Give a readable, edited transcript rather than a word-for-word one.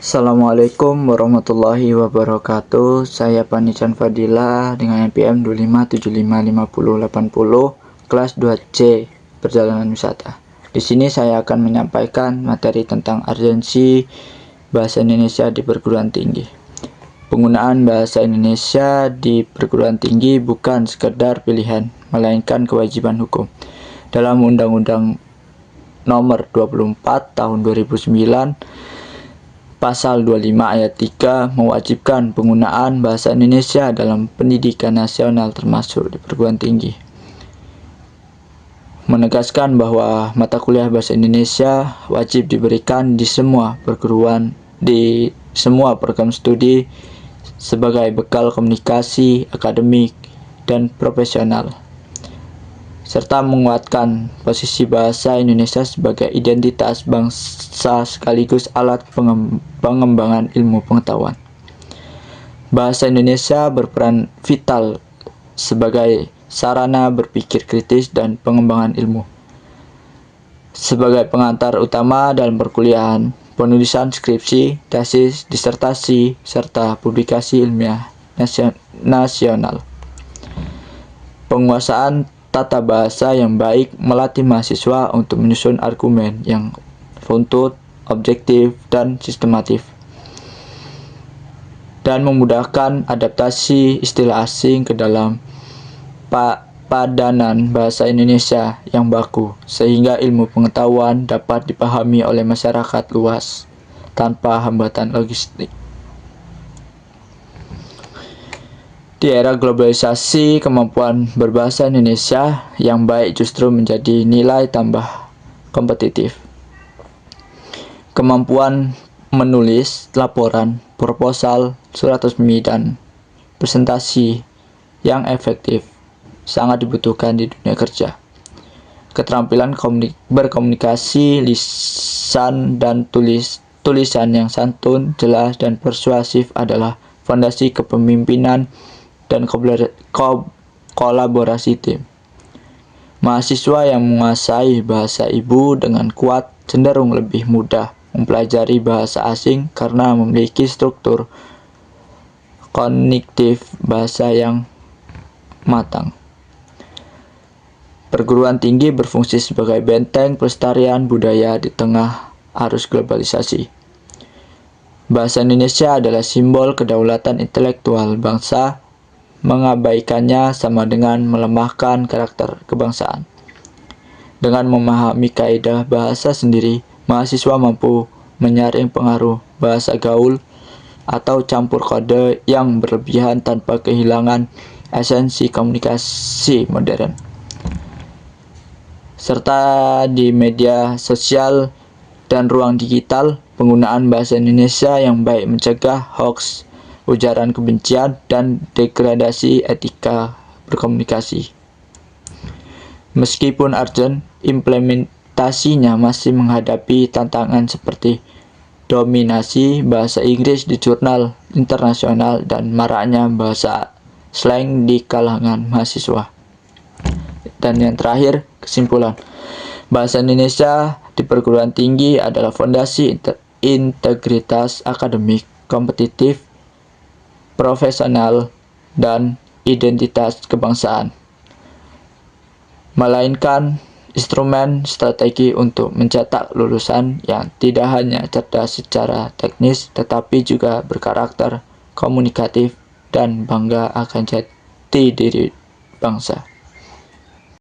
Assalamualaikum warahmatullahi wabarakatuh. Saya Panican Fadila dengan NPM 25755080 kelas 2C Perjalanan Wisata. Di sini saya akan menyampaikan materi tentang urgensi bahasa Indonesia di perguruan tinggi. Penggunaan bahasa Indonesia di perguruan tinggi bukan sekedar pilihan, melainkan kewajiban hukum. Dalam Undang-Undang Nomor 24 Tahun 2009, Pasal 25 ayat 3 mewajibkan penggunaan bahasa Indonesia dalam pendidikan nasional termasuk di perguruan tinggi. Menegaskan bahwa mata kuliah bahasa Indonesia wajib diberikan di semua program studi sebagai bekal komunikasi, akademik, dan profesional, serta menguatkan posisi bahasa Indonesia sebagai identitas bangsa sekaligus alat pengembangan ilmu pengetahuan. Bahasa Indonesia berperan vital sebagai sarana berpikir kritis dan pengembangan ilmu. Sebagai pengantar utama dalam perkuliahan, penulisan skripsi, tesis, disertasi, serta publikasi ilmiah nasional. Penguasaan tata bahasa yang baik melatih mahasiswa untuk menyusun argumen yang runtut, objektif, dan sistematif, dan memudahkan adaptasi istilah asing ke dalam padanan bahasa Indonesia yang baku, sehingga ilmu pengetahuan dapat dipahami oleh masyarakat luas tanpa hambatan logistik. Di era globalisasi, kemampuan berbahasa Indonesia yang baik justru menjadi nilai tambah kompetitif. Kemampuan menulis laporan, proposal, surat resmi, dan presentasi yang efektif sangat dibutuhkan di dunia kerja. Keterampilan berkomunikasi, lisan dan tulisan yang santun, jelas, dan persuasif adalah fondasi kepemimpinan dan kolaborasi tim. Mahasiswa yang menguasai bahasa ibu dengan kuat cenderung lebih mudah mempelajari bahasa asing karena memiliki struktur kognitif bahasa yang matang. Perguruan tinggi berfungsi sebagai benteng pelestarian budaya di tengah arus globalisasi. Bahasa Indonesia adalah simbol kedaulatan intelektual bangsa. Mengabaikannya sama dengan melemahkan karakter kebangsaan. Dengan memahami kaidah bahasa sendiri, mahasiswa mampu menyaring pengaruh bahasa gaul atau campur kode yang berlebihan tanpa kehilangan esensi komunikasi modern. Serta di media sosial dan ruang digital, penggunaan bahasa Indonesia yang baik mencegah hoax, ujaran kebencian, dan degradasi etika berkomunikasi. Meskipun urgent, implementasinya masih menghadapi tantangan seperti dominasi bahasa Inggris di jurnal internasional dan maraknya bahasa slang di kalangan mahasiswa. Dan yang terakhir, kesimpulan. Bahasa Indonesia di perguruan tinggi adalah fondasi integritas akademik, kompetitif, profesional, dan identitas kebangsaan, melainkan instrumen strategi untuk mencetak lulusan yang tidak hanya cerdas secara teknis tetapi juga berkarakter komunikatif dan bangga akan jati diri bangsa.